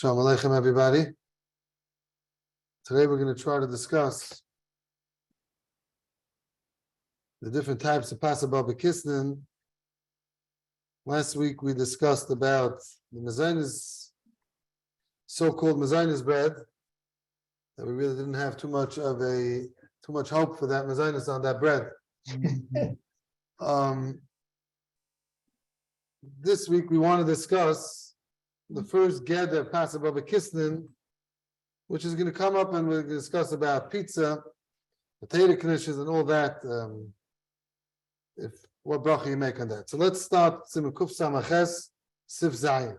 Shalom Aleichem, everybody. Today we're going to try to discuss the different types of Passover B'Kisnin. Last week we discussed about the mezainis, so-called mezainis bread, that we really didn't have too much hope for that mezainis on that bread. This week we want to discuss the first gather Passover B'Kisnin, which is going to come up, and we're going to discuss about pizza, potato knishes, and all that. What bracha you make on that. So let's start Simcha Kuf Samaches Sif Zayin.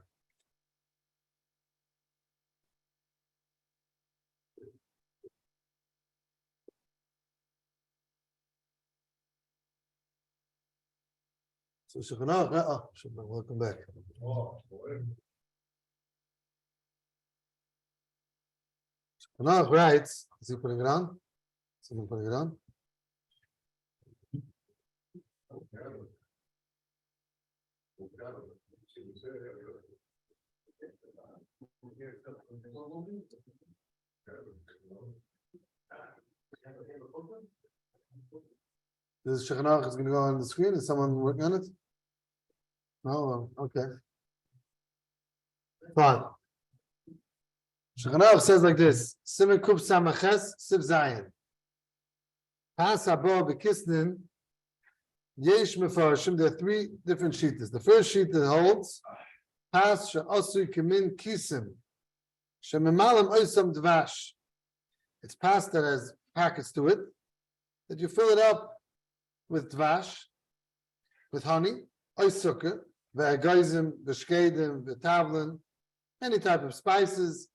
So Shekhanah, welcome back. Shekhanah writes, is he putting it on? Someone putting it on? This Shekhanah is going to go on the screen. Is someone working on it? No? Okay. Fine. Shekhanah says like this: Simcha Kuf Samaches Sif Zayin. Pas Haba B'Kisnin Yesh Mefarshim. There are three different sheetas. The first sheet that holds Pas She'asui Kemin Kisim Shememalam Oisam Dvash. It's pas that has packets to it that you fill it up with dvash, with honey, oisukkah, ve'agayzim, ve'shkedim, ve'tavlin, any type of spices.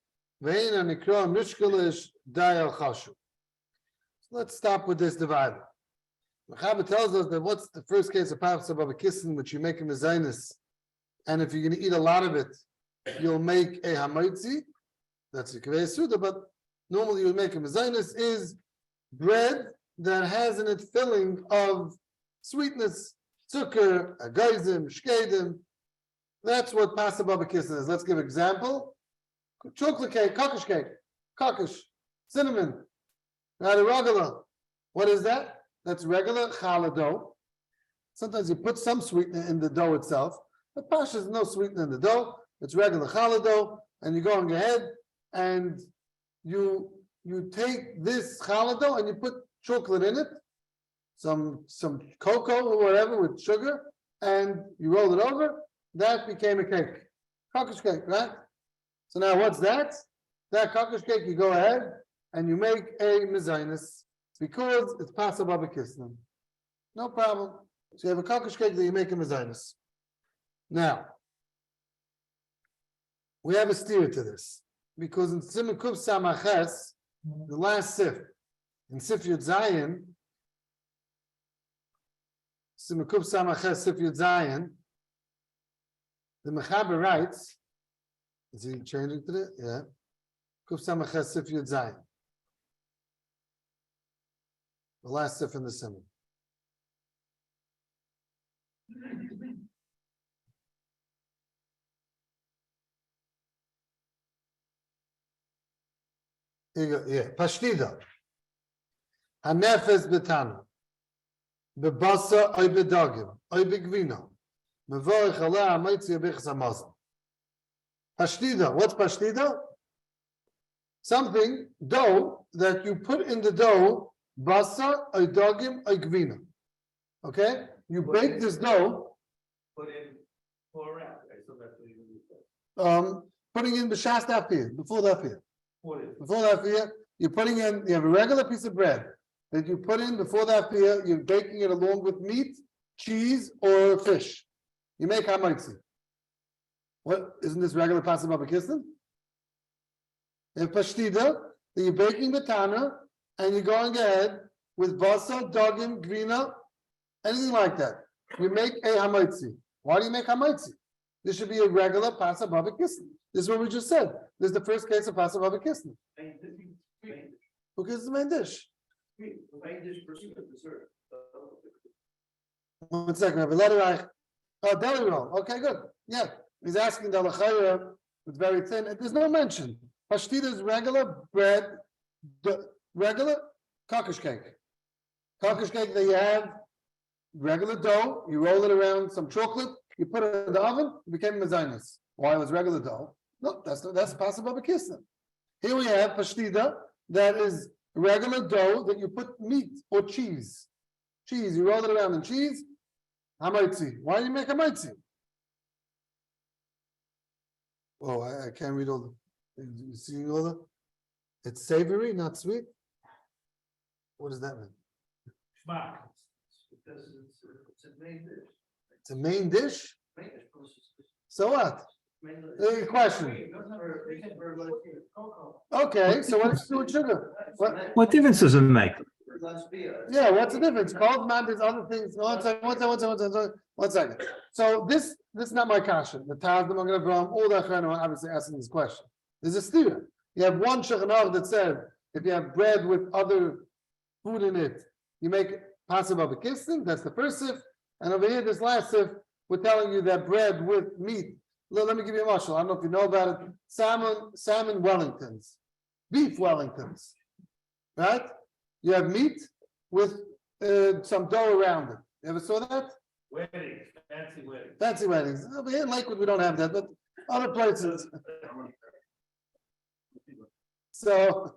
Ve'ena nikra mishkalish dayal chashu. Let's stop with this divider. Mechaber tells us that what's the first case of Passover B'Kisnin, which you make in the zainis, and if you're going to eat a lot of it, you'll make a hamaitzi. That's a kaveh suda, but normally you would make a mezainis is bread that has in it filling of sweetness, zucker, agayzim, shkedim. That's what Passover B'Kisnin is. Let's give an example. Chocolate cake, kokish, cinnamon, regula. What is that? That's regular challah dough. Sometimes you put some sweetener in the dough itself, but pasha is no sweetener in the dough. It's regular challah dough, and you go on ahead and you take this challah dough and you put chocolate in it, some cocoa or whatever with sugar, and you roll it over. That became a cake, kokish cake, right? So now what's that? That kokish cake, you go ahead and you make a mezainis because it's Passover B'Kisnin. No problem. So you have a kokish cake that you make a mezainis. Now, we have a steer to this because in Simcha Kuf Samaches, the last sif, in Sif Yud Zayin, Simcha Kuf Samaches Sif Yud Zayin, the Mechaber writes, is he changing to it? Yeah. Kuf Samaches Sif Yud Zayin. The last sif in the Simcha. Yeah, Pashtida. Hanefes betana. Bebasa oy bedagim. Oy begvina. Mevorech aleh hamaitzi abichas hamazon. Pashtida. What's pashtida? Something, dough, that you put in the dough, basa oy dagim oy gvina. Okay? You bake this dough. Put in for wrap. So that's what you Putting in b'shas dafir, before dafir. Before that fear, you're putting in, you have a regular piece of bread that you put in before that fear, you're baking it along with meat, cheese, or fish. You make hamaitzi. What, isn't this regular Passover B'Kisnin? You have pashtida, that you're baking betana, and you're going ahead with basa, dagim, gvina, anything like that. You make a hamaitzi. Why do you make hamaitzi? This should be a regular Passover B'Kisnin. This is what we just said. This is the first case of Passover B'Kisnin. Because it's the main dish. The main dish versus the dessert. 1 second. I have a letter. Oh, deli roll. Okay, good. Yeah. He's asking the Lachayra It's very thin. There's no mention. Pashtida is regular bread, regular cockish cake. Cockish cake that you have regular dough, you roll it around some chocolate, you put it in the oven, it became mezainis. Why it was regular dough? No, that's possible b'kisna. Here we have pashtida that is regular dough that you put meat or cheese. Cheese, you roll it around in cheese. Hamaitzi. Why do you make hamaitzi? Oh, I can't read all the. You see all the? It's savory, not sweet. What does that mean? Schmack. Because it's a main dish. It's a main dish. Main dish. So what? Question. Okay. Okay, so what's with sugar? What difference does it make? Yeah, what's the difference? Cold man, there's other things. One second. So this is not my kasha. The Taz, the Magen Avraham, all the Achronim are obviously asking this question. There's a stira. You have one Shulchan Aruch that said if you have bread with other food in it, you make possible b'kisnin. That's the first sif. And over here, this last sif, we're telling you that bread with meat. Let me give you a mashal. I don't know if you know about it. Salmon Wellingtons, beef Wellingtons, right? You have meat with some dough around it. You ever saw that? Weddings, fancy weddings. Fancy weddings. Over here in Lakewood, we don't have that, but other places. So,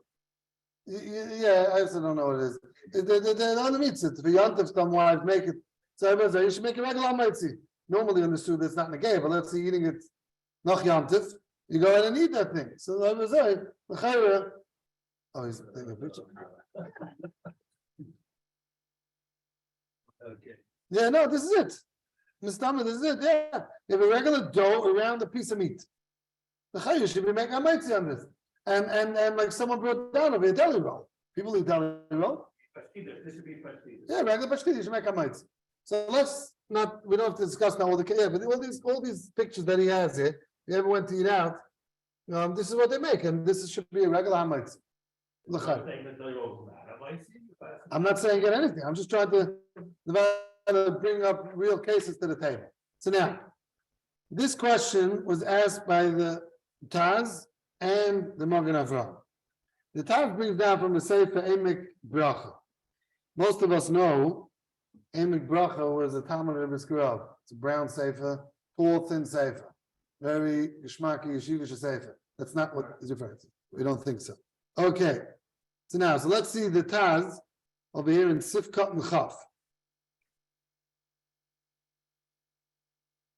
yeah, I also don't know what it is. They're on the meat. For Yontif, some wives make it. So everybody says, you should make a regular mitzi. Normally on the suit, it's not in the gay, but let's say eating it nach Yontif, you go ahead and eat that thing. So I was like, oh, he's taking a picture. Okay. Yeah, no, this is it. Mistama, this is it. Yeah, you have a regular dough around a piece of meat. The chayyim should be making a mitzi on this, and like someone brought down over a deli roll. People eat deli roll. This should be pashtida. Yeah, regular pashtida, you should make a mitzi. So let's not. We don't have to discuss now all the but all these pictures that he has here. If you ever went to eat out, this is what they make, and this should be a regular mitzi. I'm not saying get anything. I'm just trying to bring up real cases to the table. So now, this question was asked by the Taz and the Magen Avraham. The Taz brings down from the Sefer HBrachos. Most of us know HaRav was a Talmud of Yisrael. It's a brown Sefer, tall, thin Sefer, very geschmacky, yeshivish Sefer. That's not what is different. We don't think so. Okay. So let's see the Taz over here in Sifkat and Chaf.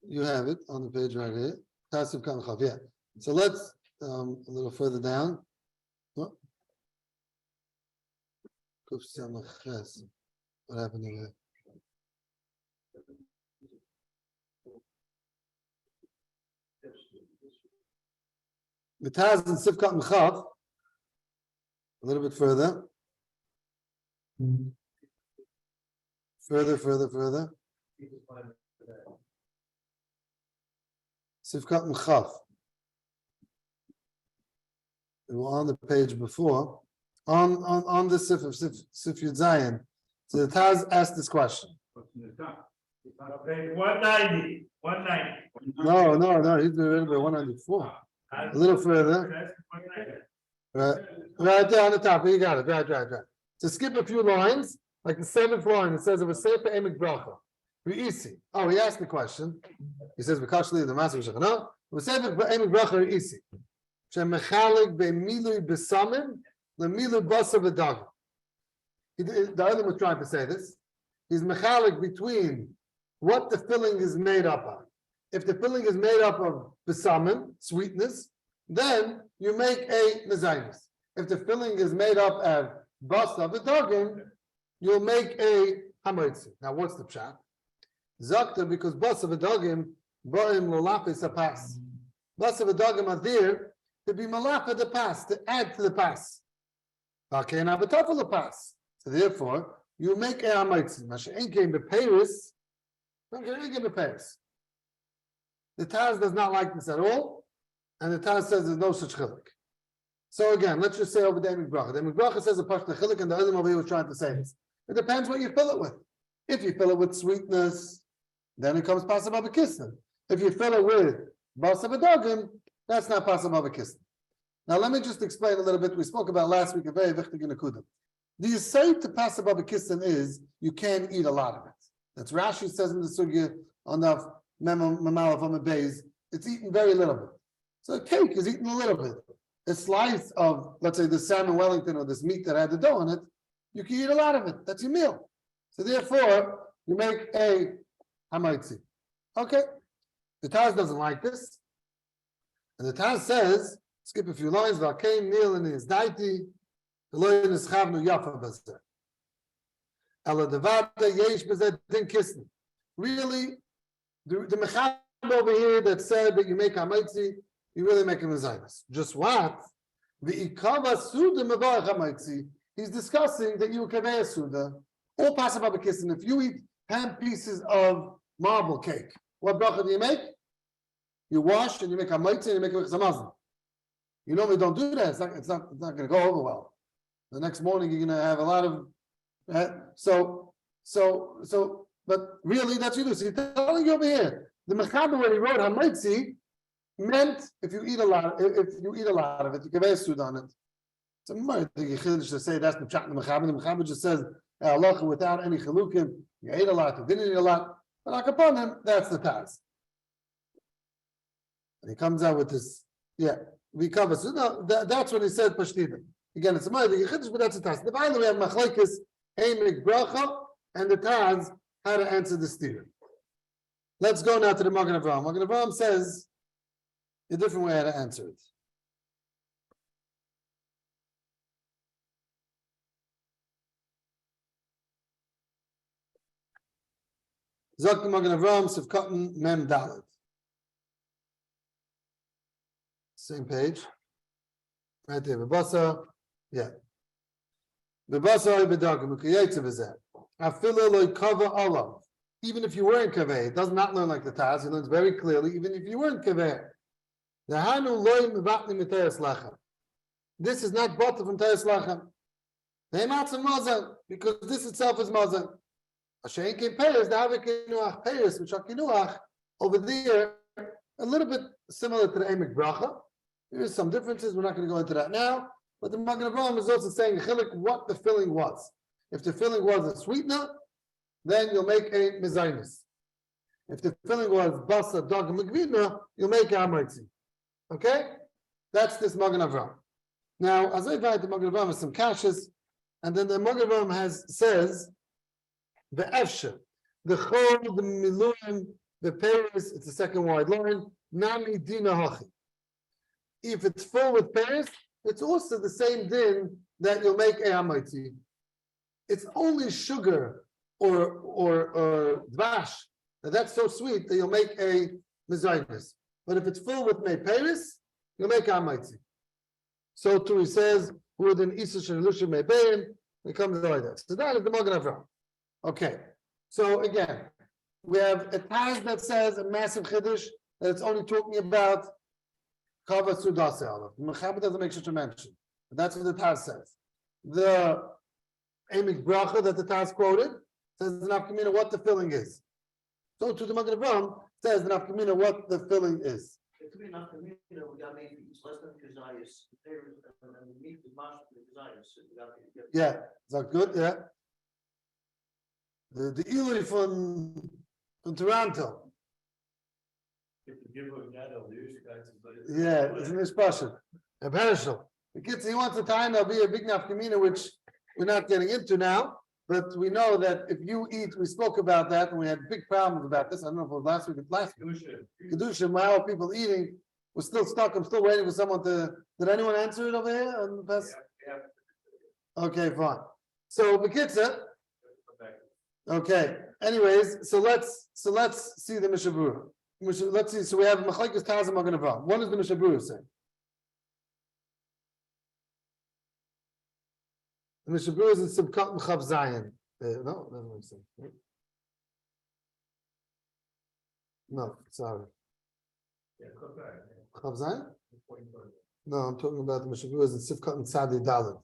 You have it on the page right here. Taz Sifkat and Chaf, yeah. So let's a little further down. What happened here? The Taz in Sifkat and Chaf. A little bit further. Further. Sifkat and Chaf. We were on the page before. On the Sif of Sif Yud Zayin. So the Taz asked this question. Okay, 190. No, he's doing it by 194. A little further. Right there on the top, you got it. Right. To skip a few lines, like the 7th line, it says it was Sefer HaRav. Re'isi. Oh, he asked the question. He says, "V'kashli the master v'shachana." It was Sefer HaRav Re'isi. Shemechalik be'milui b'samim le'milui basa v'dagim. The other was trying to say this. He's mechalik between what the filling is made up of. If the filling is made up of besamim, sweetness, then you make a mezainis. If the filling is made up of basa v'dagim, you'll make a hamaitzi. Now, what's the pshat? Zakta, because basa v'dagim ba'im lolafis apas. Basa v'dagim are there to be malafa the pas, to add to the pas. V'akein abatafel the pas. So therefore, you make a hamaitzi. Masha'en came to Paris. The Taz does not like this at all, and the Taz says there's no such chilik. So again, let's just say over the HaRav. The HaRav says a pashta chilik, and the other over here was trying to say this. It depends what you fill it with. If you fill it with sweetness, then it comes pasab b'kisnin. If you fill it with basa v'dagim, That's not possible with kisnin. Now let me just explain a little bit. We spoke about last week a very wichtig nekuda. The aside to possible with kisnin is you can't eat a lot of it. That's Rashi says in the sugya on the Memalav on the base. It's eaten very little bit. So a cake is eaten a little bit. A slice of, let's say, the salmon Wellington or this meat that had the dough on it, you can eat a lot of it. That's your meal. So therefore, you make a hamaitzi. Okay. The Taz doesn't like this. And the Taz says, skip a few lines, V'akein nil in his daiti, Eloy nischavnu yafa bazer. Ela devata yesh bezeh din kisni. Really, the mechab over here that said that you make hamaitzi, you really make a mezainis. Just what? The ikava suda mevarach hamaitzi. He's discussing that you kaveh suda. All possible kissin. If you eat 10 pieces of marble cake, what bracha do you make? You wash and you make hamaitzi and you make a chamazon. You normally don't do that. It's not going to go over well. The next morning you're going to have a lot of. But really that's what you do. So he's telling you over here. The mechaber when he wrote hamaitzi meant if you eat a lot of it, you can have sud on it. So I think you should say that's the chat in the mechaber. The mechaber just says halacha without any chalukim. You ate a lot, you didn't eat a lot. But upon him, that's the Taz. And he comes out with this. Yeah, we cover. So no, that's when he said Pashtida. Again, it's a mother, but that's a Taz. The final we have Machlekes, HaRav, and the Taz how to answer the steer. Let's go now to the Magen Avraham. Magen Avraham says a different way how to answer it. Zok Magen Avraham Sivkatan Mem Dalet. Same page. Right there. Bebasa. Yeah. Bebasa Ibedagim Ukiyetze V'zeh. Afila Lo Kava Olav. Even if you were in Kaveh, it does not learn like the Taz. He learns very clearly. Even if you were in Kaveh, the Hanu Loi Mevatni Mitayas Lachem. This is not bought from Tayas Lachem. They not some Mazan because this itself is Mazan. Ashein came Paris, the Havik Kinuach Paris, which are Kinuach over there, a little bit similar to the HBrachos. There is some differences. We're not going to go into that now. But the Magen Avraham is also saying what the filling was. If the filling was a sweetener, then you'll make a mezainis. If the filling was basa, dog, and megvina, you'll make a hamaitzi. Okay? That's this Magen Avraham. Now, as I write, the Magen Avraham has some kashas, and then the Magen Avraham says, the efshe, the chol, the miluim, the paris, it's the second wide line, nami dina hachi. If it's full with paris, it's also the same din that you'll make a hamaitzi. It's only sugar or dvash that's so sweet that you'll make a mezainis. But if it's full with mei paris, you'll make a hamaitzi. So too he says, who then isush and lushim mei bein, it comes like that. So that is the Magen Avraham. Okay, so again, we have a Taz that says a massive chiddush that it's only talking about kava sudase olav. The Mechaber doesn't make such a mention, but that's what the Taz says. The HaRav that the Taz quoted says the nafkamina what the filling is. So to the Magen Avraham says the nafkamina what the filling is. It could be nafkamina. We got maybe it's less than kazayas. And the meat is much kazayas. Yeah, is that good? Yeah. The Eli from Toronto. Yeah, it's an expression. A perishable. The kids, he wants to time there'll be a big nafkamina, which we're not getting into now, but we know that if you eat, we spoke about that, and we had big problems about this. I don't know if it was last week or last week. Kedusha, how are people eating? We're still stuck. I'm still waiting for someone to. Did anyone answer it over here? On the best? Yeah. Okay, fine. So Bekitza. Okay. Anyways, so let's see the Mishabura. Let's see. So we have Machlekes Taz and Magen Avraham. What does the Mishabura say? The Mishabura is in Simcha Chav Zayin. No, that's what I'm saying. No, sorry. Chav Zayin? No, I'm talking about the Mishabura is in Sivkat and Tzadi Dalet.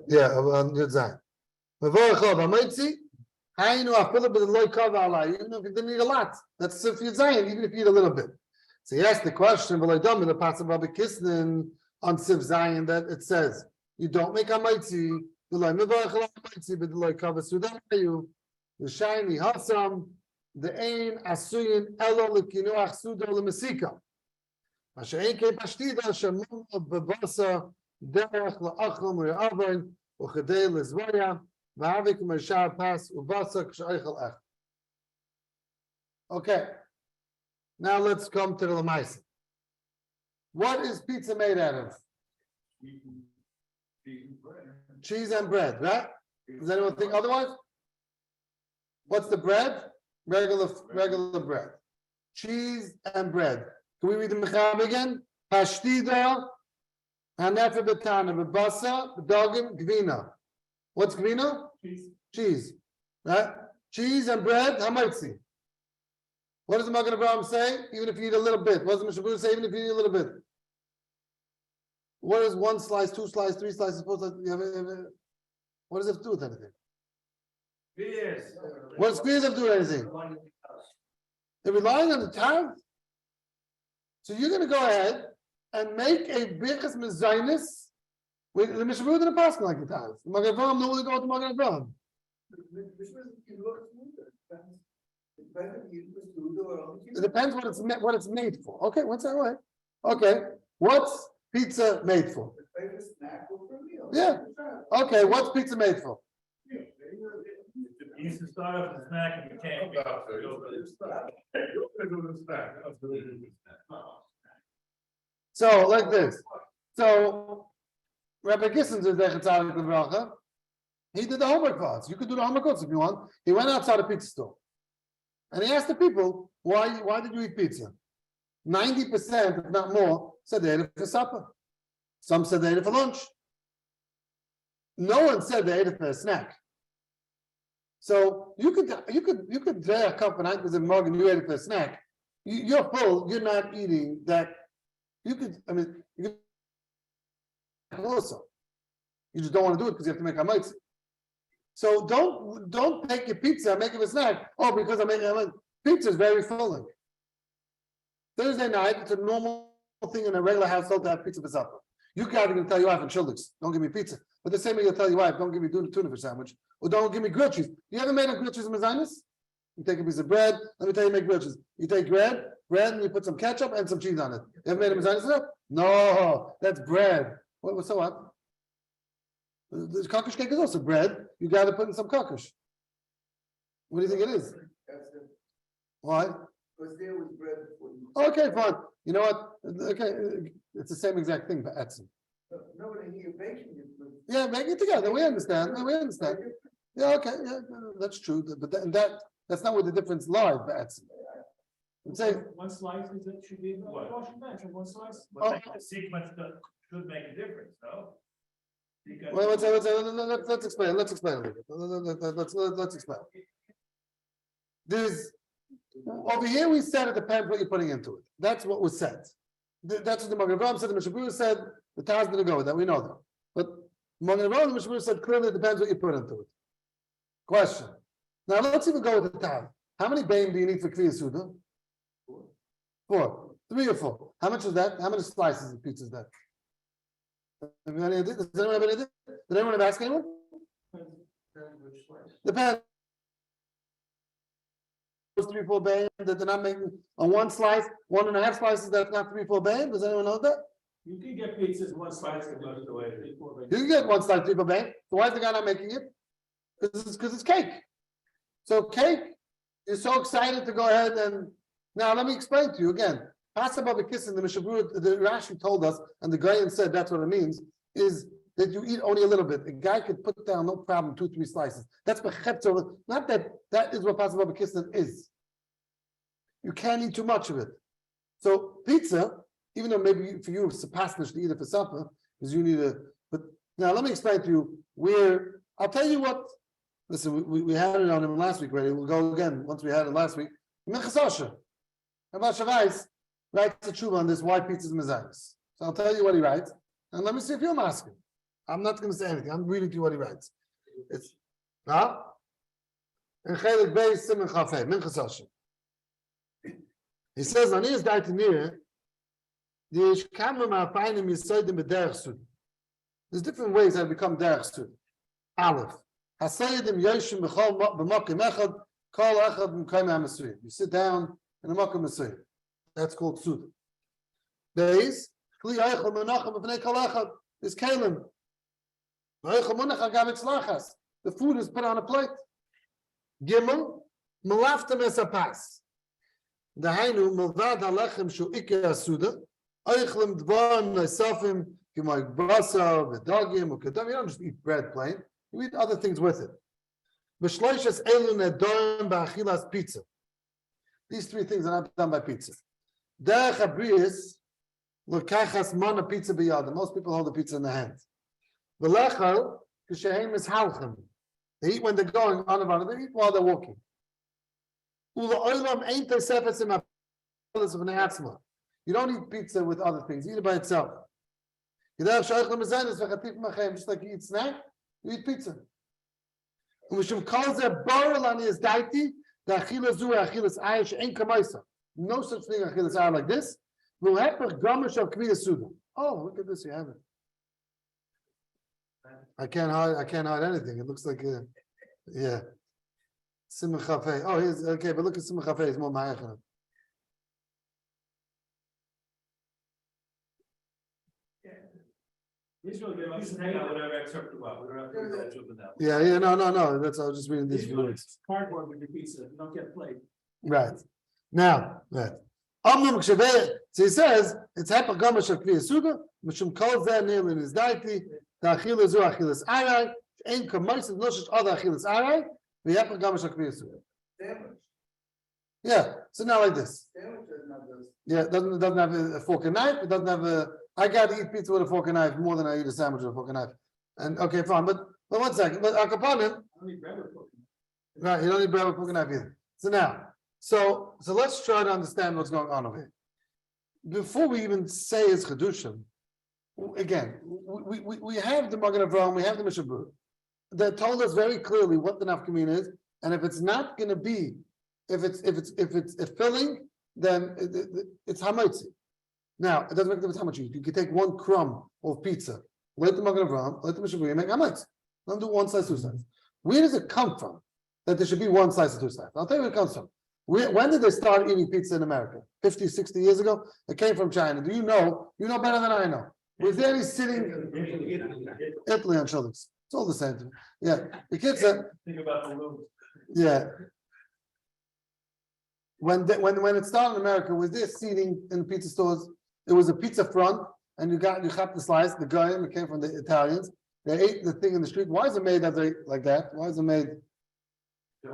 Yeah, on Yud Zayin. Even if you didn't eat a lot, that's if you're Zion, even if you eat a little bit. So he asked the question, but I don't mean the passage of Kisnin on Siv Zion that it says you don't make a mighty, the loy mivarach ala mighty, but the loy kavasudan ayu, the shiny hasam, the ain asuyin elo lekinuach sudo lemesika. Masha ein ke pashtida shemon bebasa derech laachlam re'avon uchedei lezvaya v'havik mashar pas ubasa k'shaychel ech. Okay. Now let's come to the Lamaisa. What is pizza made out of? Cheese and bread, right? Does anyone think otherwise? What's the bread? Regular bread. Cheese and bread. Can we read the Mechab again? Pashtida, Hanefe Betana, Bebasa, Bedogim, Gvina. What's Gvina? Cheese. Right? Cheese and bread, Hamaitzi. What does the Magen Avraham say? Even if you eat a little bit. What does the Mishabur say? Even if you eat a little bit. What is one slice, two slices, three slices? What does it have to do with anything? What does Kvias have to do with anything? They're relying on the tithe. So you're going to go ahead and make a Birchas Mezainis with the Mishabur didn't pass like the tithe. The Magen Avraham normally go to Magen Avraham. It depends what it's made for. Okay, what's that way? Okay, what's pizza made for? Yeah. Okay, what's pizza made for? It used to start off as a snack and became. So like this. So Rabbi Gissen's is the he did the homework for us. You could do the homework also if you want. He went outside a pizza store. And he asked the people, why did you eat pizza? 90%, if not more, said they ate it for supper. Some said they ate it for lunch. No one said they ate it for a snack. So you could drink a cup and because a mug and you ate it for a snack. You're full. You're not eating that. You could also. You just don't want to do it because you have to make a mitzvah. So don't take your pizza and make it a snack. Oh, because I'm making pizza is very filling. Thursday night, it's a normal thing in a regular household to have pizza for supper. You can't even tell your wife in Childix, don't give me pizza. But the same way you'll tell your wife, don't give me tuna fish sandwich, or don't give me grilled cheese. You ever made a grilled cheese in Mazinus? You take a piece of bread, let me tell you make grilled cheese. You take bread, and you put some ketchup and some cheese on it. You ever made a Mazinus? No, that's bread. So what? The kakush cake is also bread. You got to put in some kakush. What do you think it is? Why? Because there was bread before you. Okay, fine. You know what? Okay, it's the same exact thing, but etzim. No, but you're baking it. Yeah, make it together. We understand. We understand. Yeah, okay, yeah, that's true. But that's not where the difference lies, but etzim. I'm saying one slice is it should be washing bench and one slice. Oh. The sequence should make a difference, though. Because well, let's explain. Let's explain a little bit. Let's explain. There's over here we said it depends what you're putting into it. That's what was said. That's what the Magen Avraham said. The Mishabur said the Taz didn't go with that. We know that. But Magen Avraham and the Mishabur said clearly it depends what you put into it. Question. Now let's even go with the Taz. How many baim do you need for Kriya Suda? 4. 3 or 4. How much is that? How many slices of pizza is that? Does anyone have any idea? Did anyone ever ask anyone? Depends. 3, 4 bain that they're not making on one slice, 1.5 slices that's not 3, 4 bain. Does anyone know that? you can get pizzas one slice that goes away. You can get 1 slice 3, 4 bain. So why is the guy not making it? Because it's cake. So cake is so excited to go ahead and now let me explain to you again. Pasabah Kiss in the Mishabur, the Rashi told us, and the Gayan said that's what it means, is that you eat only a little bit. A guy could put down, no problem, 2, 3 slices. That's not that is what Pasabah Kiss is. You can't eat too much of it. So pizza, even though maybe for you it's pasnish to eat it for supper, because you need but now let me explain to you where I'll tell you what. Listen, we had it on him last week already. We'll go again once we had it last week. Minchas Rabbi Shavais writes a tshuva on this why pizza is mezainis. So I'll tell you what he writes, and let me see if you're asking. I'm not going to say anything. I'm reading to you what he writes. It's in Chelik Beis Siman Chafei Minchas Hashem. He says, on his daitinir, there's different ways that become derech sud. Aleph. Hasayidim yoshim b'chol b'makim echad kol echad b'mkayim ha'masuyim. You sit down in a makom masuyim. That's called sud. Beis kli eichel menachem b'fnei kol echad is kalim. Eichel menachem gavitz lachas. The food is put on a plate. Gimel melaftem es apas. Dahainu milvad halechem shu ikar asuda. Eichlem dvan nesafim k'may brasa v'dagim u'kedam. You don't just eat bread plain. You eat other things with it. B'shloishes elu nedorim ba'achilas pizza. These three things are not done by pizza. Derech HaBrachos l'kachas mana pizza b'yad. Most people hold the pizza in their hands. V'lechel k'shehem is halchem. They eat when they're going on and on. They eat while they're walking. U'la'olam ein tosefes im ha'pelas of ne'atzma. You don't eat pizza with other things. You eat it by itself. Just like you eat snack, you eat pizza. No such thing achilas ayah like this. Oh, look at this, you have it. I can't hide anything. It looks like yeah. Simcha. Oh, here's okay, but look at Simcha. It's more ma'achana. Yeah, no. That's I was just reading these words. Cardboard with your pizza, don't get played. Right. Now, right. So he says it's hepach gamash of kriya suga, mishum kol zeh neil in his deity, the achilas zu achilas aray, ein kamois no such other achilas aray, the hepach gamash of kriya suga. Yeah. So now like this. Yeah, it doesn't have a fork and knife. It doesn't have a. I got to eat pizza with a fork and knife more than I eat a sandwich with a fork and knife. And okay, fine, but 1 second. But akapanim, right? You don't need bread with a fork and knife either. So now, so let's try to understand what's going on over here. Before we even say it's chedushim, again, we have the Magen Avraham, we have the Mishnah Berurah that told us very clearly what the nafkamin is, and if it's not going to be, if it's a filling, then it's hametzi. Now, it doesn't make a difference how much you eat. You can take 1 crumb of pizza, let the Magen Avraham, let the Mishnah Berurah make hametz. Don't do 1 slice, 2 slices. Where does it come from that there should be 1 slice or 2 slices? I'll tell you where it comes from. When did they start eating pizza in America? 50, 60 years ago? It came from China. Do you know? You know better than I know. Was there any sitting Italy on shoulders? It's all the same. Yeah. The kids said, Think about the room. yeah. When it started in America, was there seating in pizza stores? It was a pizza front, and you got the slice. The guy that came from the Italians. They ate the thing in the street. Why is it made like that? Why is it made? You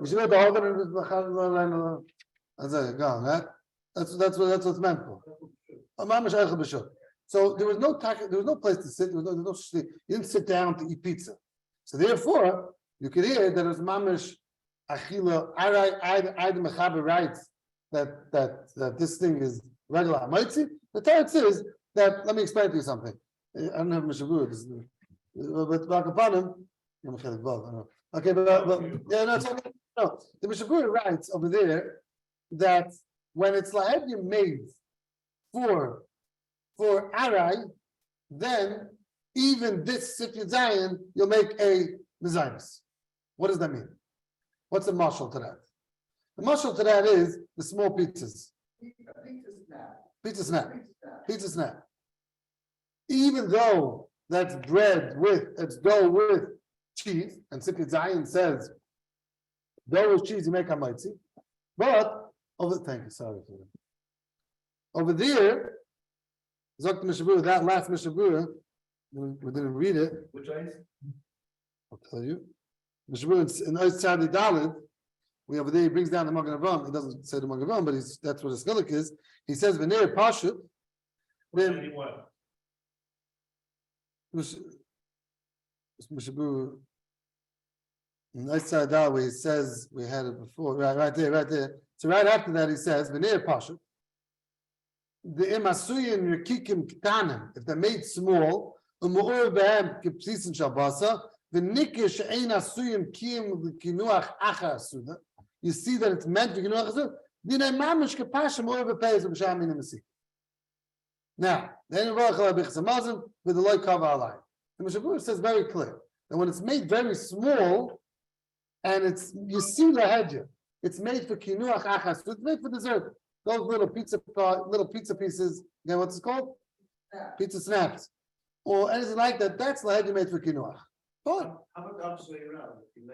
should have the whole that's what it's meant for. So there was no place to sit. There was no you didn't sit down to eat pizza. So therefore, you could hear that it was mamish achila. I the mechaber writes that this thing is regular hametzi. The third says that. Let me explain to you something. I don't have Mishnah Berurah, but Bakapanim. Okay, but yeah, no. The Mishnah Berurah writes over there that when it's lahevim made for aray, then even this Sifyat Zayin you'll make a mezainis. What does that mean? What's the mashal to that? The mashal to that is the small pizzas. Pizza snap. Even though that's bread it's dough with cheese, and Sifyat Zayin says dough with cheese you make hametzi, but thank you, sorry for that. Over there, Zok Mishnah Berurah, that last Mishnah Berurah, we didn't read it. Which ice? I'll tell you. Mishnah Berurah in Ois Tzadi Daled, over there he brings down the Magen Avraham. He doesn't say the Magen Avraham, but that's what his chilik is. He says V'nei Pashut. Then Mishnah Berurah in Ois Tzadi Daled, where he says we had it before, right there. So right after that he says V'nei Pashut. The imasuyin yakikim ktanim, if they're made small, umu'ur behem kipsisin shalbasa, the nikish ein asuyim kim kinuach achar suda. You see that it's meant for kinuach suda. Dinay mamish kapashim over pays of Shami Nimasi. Now, then with the light cover line. The Mishabur says very clear that when it's made very small, and it's you see the hedge, it's made for kinuach achas, it's made for dessert. Those little pizza pieces, you know what's it called? Pizza snaps. Or anything like that, that's the hedge made for kinuach. Fine. How about the opposite way around? If you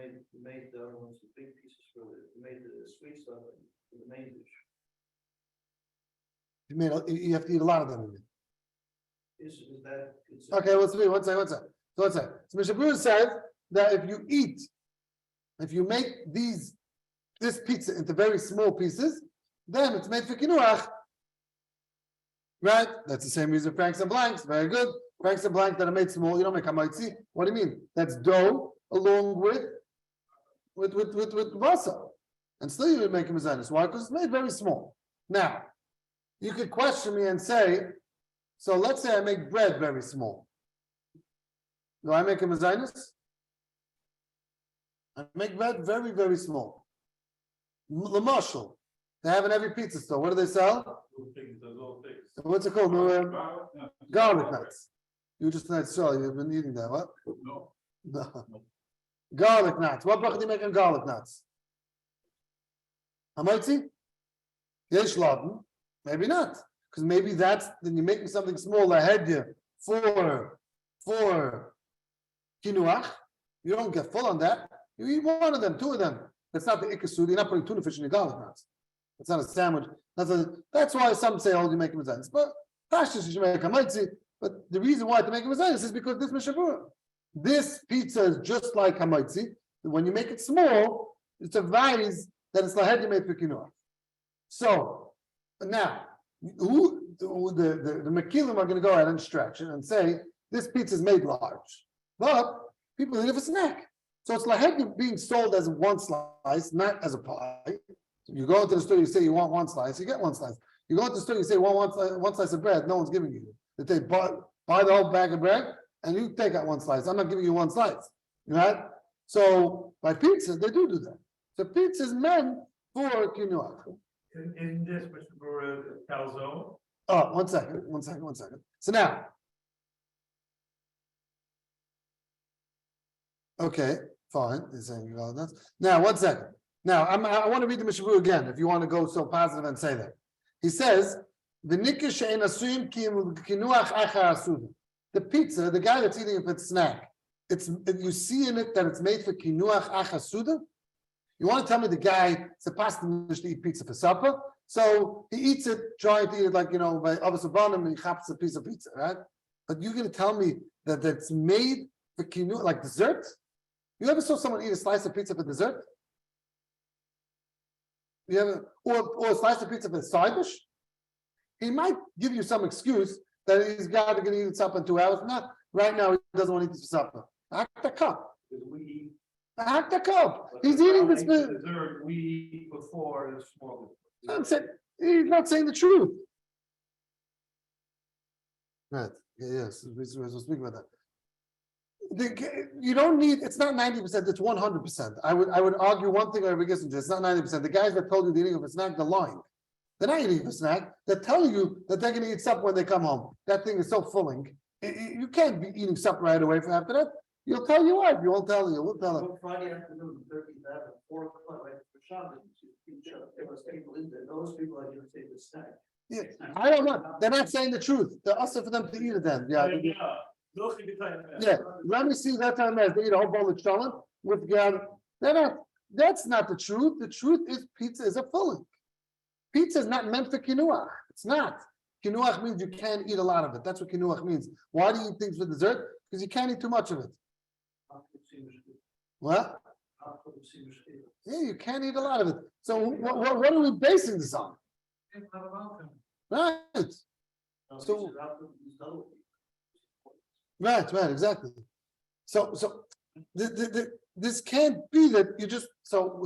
made the other ones the big pieces for you made the sweet stuff for the main dish. You have to eat a lot of them. Is that Okay, let's see. One second. So Mishabur says that if you make this pizza into very small pieces, then it's made for kinuach. Right? That's the same reason franks and blanks. Very good. Franks and blanks that are made small, you don't make hamaitzi. What do you mean? That's dough along with vasa. And still you would make a mezainis. Why? Because it's made very small. Now, you could question me and say, so let's say I make bread very small. Do I make a mezainis? I make bread very, very small. Lamashal. They have in every pizza store. What do they sell? What's it called? Garlic nuts. You just not sure you've been eating that, what? No. Garlic nuts. What bracha do you make on garlic nuts? Hamaitzi? Yesh laden? Maybe not. Because maybe then you're making something small ahead you for kinuach. You don't get full on that. You eat one of them, two of them. That's not the ikasud. You're not putting tuna fish in your garlic nuts. It's not a sandwich. That's why some say, oh, you make a mezainis. But Pashtus, you should make a maitzi. But the reason why to make a mezainis is because this mishabura. This pizza is just like hamaitzi. When you make it small, it's a vise that it's lahed made for kinuach. So now, the Mekilim are going to go ahead and stretch it and say this pizza is made large, but people eat it for snack. So it's lahed being sold as one slice, not as a pie. You go into the store, you say you want one slice, you get one slice. You go into the store, you say one slice of bread, no one's giving you. They buy the whole bag of bread, and you take out one slice. I'm not giving you one slice, right? So by pizza, they do that. So pizza is meant for kinuach. In this, Mr. Brewer, calzone. Oh, one second. So now, okay, fine. He's saying that. Now, 1 second. Now, I want to read the Mishabur again, if you want to go so positive and say that. He says, the pizza, the guy that's eating it for snack, you see in it that it's made for kinuach achasuda. You want to tell me the guy supposed to eat pizza for supper, so he eats it, trying to eat it like by obviously Bunim, and he chaps a piece of pizza, right? But you're going to tell me that it's made for kinuach, like dessert? You ever saw someone eat a slice of pizza for dessert? You ever, or a slice of pizza for side dish? He might give you some excuse that he's got to eat it supper in 2 hours. Not right now. He doesn't want to eat this for supper. Act the cup. Act the cup. He's eating this. Dessert we eat before the small. He's not saying the truth. Right. Yes. We'll speak about that. You don't need. It's not 90%. It's 100%. I would argue one thing over against it. It's not 90%. The guys that told you they're eating a snack, they're lying. They're not eating a snack. They're telling you that they're going to eat supper when they come home. That thing is so filling. You can't be eating supper right away for after that. You'll tell your wife. You won't tell you. We'll tell her. Friday afternoon, 30th Avenue, 4 o'clock, right for Shabbos. There was people in there. Those people are going to take the snack. Yeah, I don't know. They're not saying the truth. They're asking for them to eat it then. Yeah. Yeah. Let me see that time as they eat a whole bowl of challah with God. That's not the truth. The truth is pizza is a filling. Pizza is not meant for kinuach. It's not. Kinuach means you can't eat a lot of it. That's what kinuach means. Why do you eat things for dessert? Because you can't eat too much of it. What? Yeah, you can't eat a lot of it. So what are we basing this on? Right. So right, exactly. So this can't be that you just so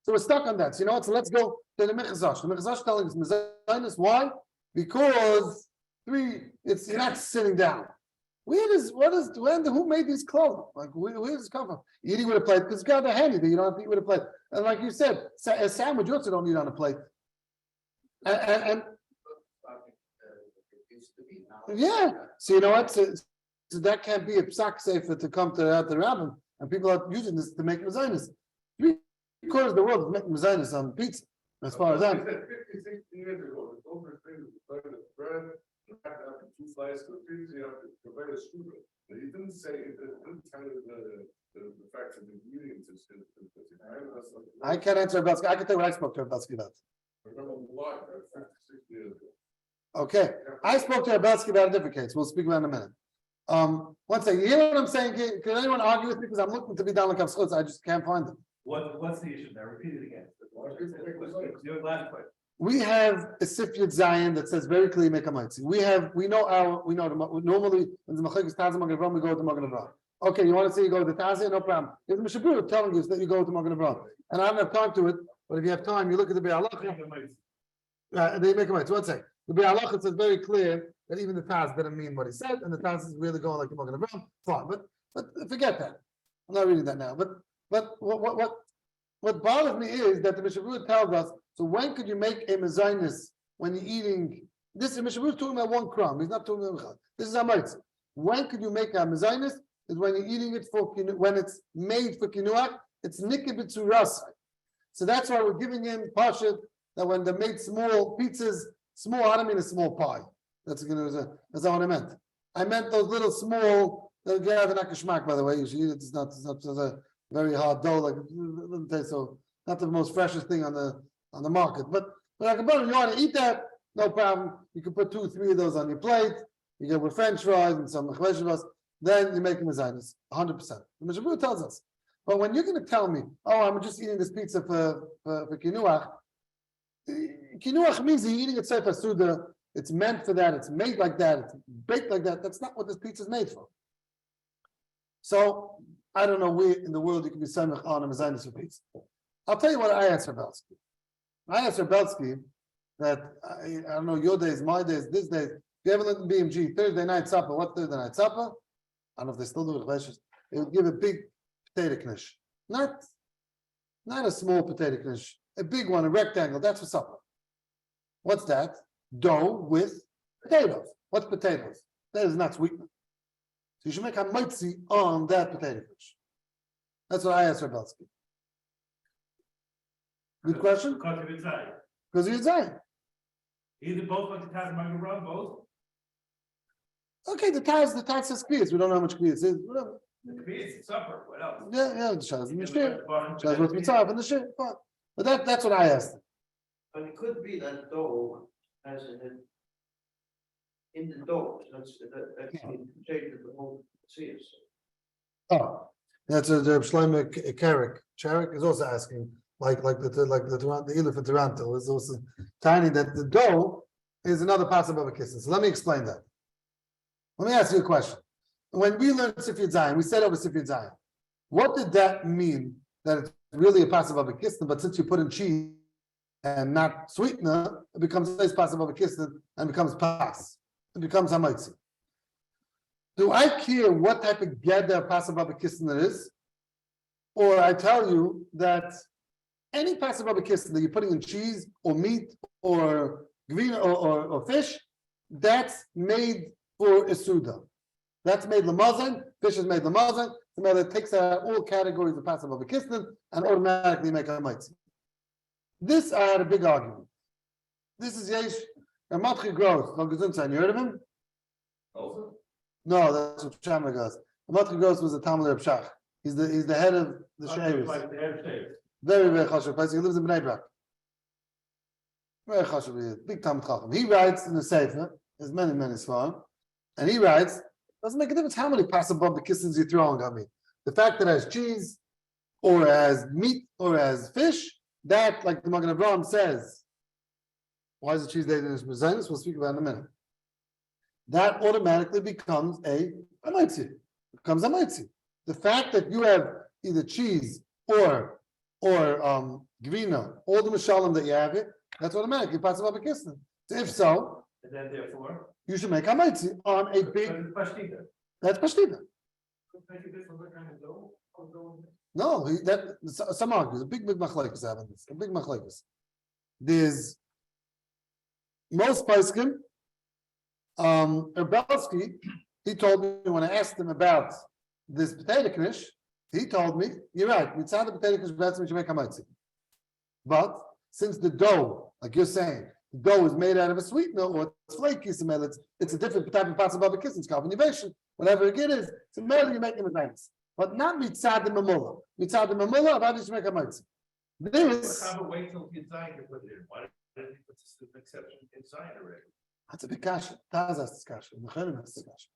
we're stuck on that. So you know what? So let's go to the Mechazash. The Mechazash telling us why? Because you're not sitting down. Who made these clothes? Like, where does this come from? Eating with a plate, because God, they're handy, that you don't have to eat with a plate. And like you said, a sandwich you also don't eat on a plate. And yeah, so you know what? So that can't be a psak sefer to come to the rabbin, and people are using this to make mezainis. 3/4 of the world is making mezainis on pizza, as far as I'm. 50, 60 years ago, the oldest thing was to burn the bread, you have to have 2 slices of pizza, you have to prepare a strudel. But he didn't say, it didn't tell you the facts of the ingredients. I can't answer Belsky. I can tell you what I spoke to Belsky about. I remember a lot, 50, 60 years ago. Okay, I spoke to Belsky about a different case. We'll speak about it in a minute. One second. You hear what I'm saying? Can anyone argue with me? Because I'm looking to be down like I'm supposed to. I just can't find them. What's the issue there? Repeat it again. Your last point. We have a Sifyat Zion that says very clearly make a mitzvah. We know normally when the Machik Tazim Magen Avraham, we go to Magen Avraham. Okay, you want to say you go to the Tazim, no problem. If the Mishabur telling you that you go to Magen Avraham, and I don't have time to it, but if you have time, you look at the Be'alach. They make a mitzvah. One second. The Be'alach says very clear that even the Taz didn't mean what he said, and the Taz is really going like the Magen Avraham. Fine, but forget that. I'm not reading that now. But what bothers me is that the Mishabur tells us. So when could you make a mezainis when you're eating? This Mishabur is talking about 1 crumb. He's not talking about this is a mitzvah. When could you make a mezainis? Is when you're eating it for when it's made for kinuach. It's nikibitzuras. So that's why we're giving in pashat that when they made small pizzas, small. I don't mean a small pie. That's what I meant. I meant those little small. They'll get an akashmak, by the way. You should eat it. It's not a very hard dough. Like it doesn't taste so. Not the most freshest thing on the market, but like a butter, you want to eat that, no problem. You can put 2, 3 of those on your plate. You get with French fries and some vegetables. Then you're making mezainis, 100%. The Mishabur tells us. But when you're going to tell me, oh, I'm just eating this pizza for kinuach. Kinuach means you're eating it sefer suda. It's meant for that. It's made like that. It's baked like that. That's not what this pizza is made for. So I don't know where in the world you can be samech on a mezainis for pizza. I'll tell you what I answer Belsky. I answer Belsky that I don't know your days, my days, this days. If you ever look at BMG, Thursday night supper, what's Thursday night supper? I don't know if they still do it. They would give a big potato knish. Not a small potato knish, a big one, a rectangle, that's for supper. What's that? Dough with potatoes. What's potatoes? That is not sweetener. So you should make a mitzi on that potato knish. That's what I answer Belsky. Good question? Because you're saying. Either both like the Taz Magen Avraham, both? Okay, the Taz says kvias. We don't know how much kvias is. Whatever. The kvias, supper, what else? Yeah, the Shaz in the shir. Shaz what's mitzvah in the shir. But that's what I asked. But it could be that dough has in the dough, that's changed the whole series. Oh, that's a Shlomo Carrick. Carrick is also asking. Like the elephant tarantel is also tiny. That the dough is another possible of a kissing. So let me explain that. Let me ask you a question. When we learned Sifyat Zion, we said over Sifyat Zion. What did that mean? That it's really a possible of a kissing, but since you put in cheese and not sweetener, it becomes less possible of a kissing and becomes pas. It becomes hamaitzi. Do I care what type of geder possible of a kissing it is, or I tell you that any passive of a kiss that you're putting in cheese or meat or green or fish, that's made for a suda. That's made lamazan. Fish is made lamazan. The matter takes out all categories of passive of a kiss and automatically make a mitzvah. This I had a big argument. This is Yesh HaRav. You heard of him? Also? No, that's what Shamar goes. HaRav was a Talmud Reb Shach. He's the head of the Sheavis. Very, very chashuv place. He lives in Bnei Brak. Very chashuv, big Talmud Chacham. He writes in the Sefer, there's many svarim, and he writes, doesn't make a difference how many possible the kissings you're throwing at me. The fact that it has cheese, or as meat, or as fish, that, like the Magen Avraham says, why is the cheese dated in his mezainis? We'll speak about it in a minute. That automatically becomes a mitzi. Becomes a mitzi. The fact that you have either cheese or grina, all the mishalim that you have it, that's automatically possible of a kissing. So if so, and then therefore, you should make a mitzi on a big. That's Pashtida. Make a difference what kind of dough? No, some argues a big machlekes having this. A big machlekes. There's most Paiskim. Erbelsky, he told me when I asked him about this potato knish, he told me, you're right, mitzad the potato knish that's what you make hamatzi. But since the dough, like you're saying, the dough is made out of a sweetener or it's flaky, it's a different type of possible barbecue, it's carbonization, whatever it is, it's a mail you make in advance. But not mitzad the mamula. Mitzad the mamula, about you make hamatzi. This. Have a wait till you decide to put it in. Why did he put this exception inside already? That's a big kasha. Taz has this kasha. Mechanim has this kasha.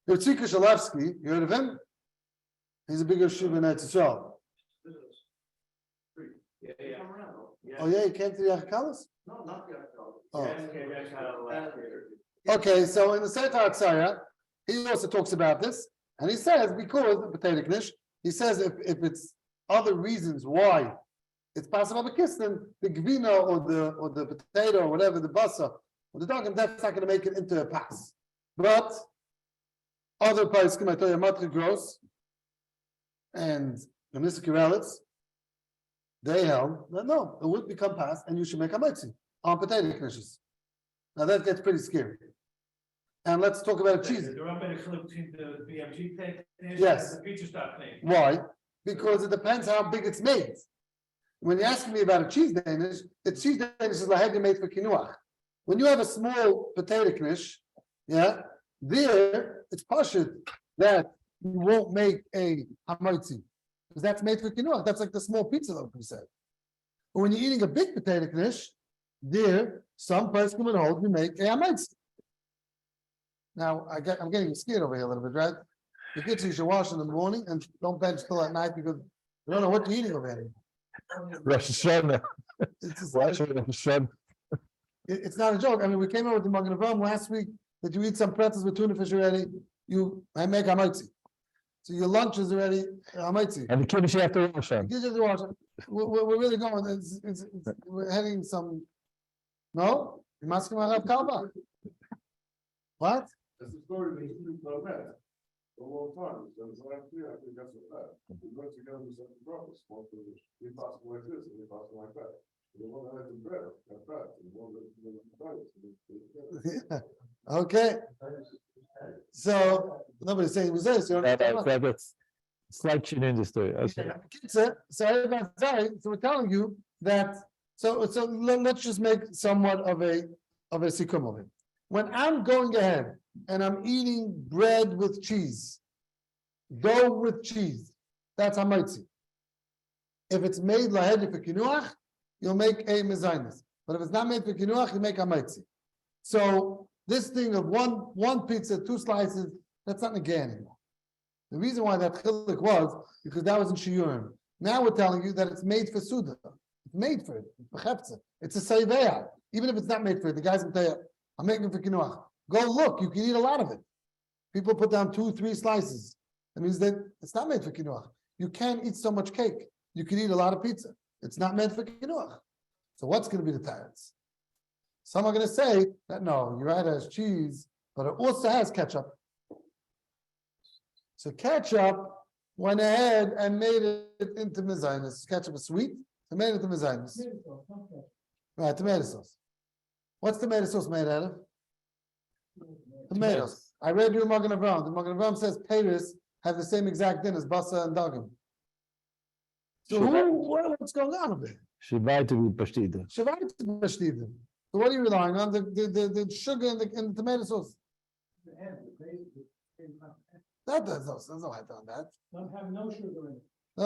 Yotzika Shalavsky, you heard of him? He's a bigger shiva in Eretz Yisrael. Yeah. Oh yeah, he came to the Achakalas? No, not the alcohol. Oh. Okay, so in the Sefer Hatzaya, he also talks about this, and he says because the potato knish, he says if it's other reasons why it's possible b'kisnin, the gvina or the potato or whatever, the basa or the dogim, that's not going to make it into a pass. But other paiskim, I tell you, HaRav and the Londinsky, they held that no, it would become pass, and you should make a mitzi on potato knishes. Now that gets pretty scary. And let's talk about cheese. They're up in a clip between the BMG tank Yes. and the pizza stop tank. Why? Because it depends how big it's made. When you're asking me about a cheese Danish, the cheese Danish is like made for kinuach. When you have a small potato knish, yeah, there it's pashut that you won't make a hamitzi because that's made for kinuach. That's like the small pizza that we said. But when you're eating a big potato knish, there some person can hold you make a hamitzi. Now I'm getting scared over here a little bit, right? The kids you should wash in the morning and don't bench till at night because you don't know what you're eating over here. Rosh Hashanah. It's Rosh Hashanah. it's not a joke. I mean, we came over with the Magen Avraham last week that you eat some pretzels with tuna fish already. I make hamitzi. So your lunch is already hamitzi. And the kiddush you have to wash them. You just wash it. We're really going. We're heading some. No, you must come out of Kalba. What? That's the story that you know that. A long time. It's like, I think that's what that. We went together with some brothers. One for the impossible like this and impossible like that. The one that had the bread, like that. And the one that had the Okay. So nobody's saying it was this. That's slight chin in the story. Okay. So we're telling you that. So let's just make somewhat of a sikkum of it. When I'm going ahead and I'm eating bread with cheese, dough with cheese, that's hamitzi. If it's made lahedi for kinuach, you'll make a mezainis. But if it's not made for kinuach, you make hamitzi. So this thing of one pizza, 2 slices, that's not negay anymore. The reason why that chilik was because that was in shiurim. Now we're telling you that it's made for suda. It's made for it. It's a sayveya. Even if it's not made for it, the guys will tell you, I'm making it for kinuach. Go look, you can eat a lot of it. People put down 2, 3 slices. That means that it's not made for kinuach. You can't eat so much cake. You can eat a lot of pizza. It's not meant for kinuach. So what's going to be the tyrants? Some are going to say that no, you're right, it has cheese, but it also has ketchup. So ketchup went ahead and made it into mezainis. Ketchup is sweet, so made it into mezainis. Right, tomato sauce. What's tomato sauce made out of? Tomatoes. I read you Magen Avraham. The Magen Avraham says Paris have the same exact din as basa and dagim. So what's going on over there? Shivai to be pashtida. Shavai to pashtida. So what are you relying on? The sugar in the tomato sauce. That there's no height on that. Don't have no sugar in it.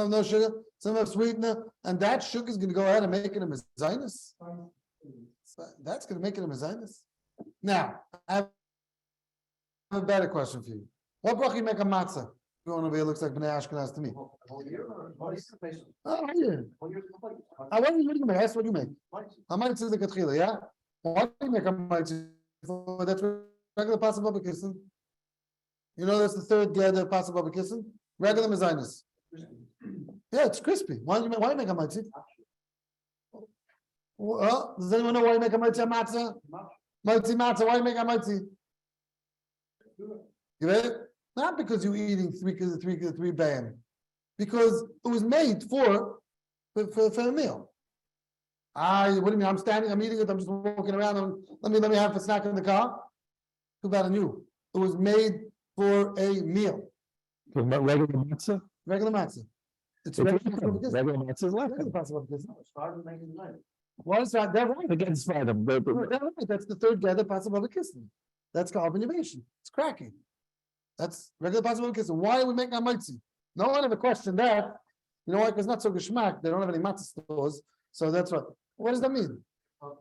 No sugar. Some have sweetener, and that sugar is going to go ahead and make it a mezainis. That's going to make it a mezainis. Now, I have a better question for you. What bracha you make a matzah? Going over here looks like Bnei Ashkenaz to me. Oh, yeah. What do you make? That's what you make. A matzah is the katchila, yeah? Why do you make a matzah? That's regular possible b'kissin. You know that's the third gather possible b'kissin? Regular mezainis. Yeah, it's crispy. Why do you make a matzah? Well, does anyone know why you make a matzah? Matzah. Why do you make a matzah? You ready? Not because you're eating three bayim, because it was made for a meal. What do you mean? I'm standing, I'm eating it, I'm just walking around, and let me have a snack in the car. Too bad on you. It was made for a meal. Regular matzah? Regular matzah. It's Regular regular matzah is left. Started making the money. What is that? They're right. Against Adam. They're right. That's the third gather possible of kissing. That's carbon innovation. It's cracking. That's regular possible of kissing. Why are we making a mitzi? No one ever questioned that. You know why? Because not so geschmack. They don't have any matzah stores. So that's what. What does that mean?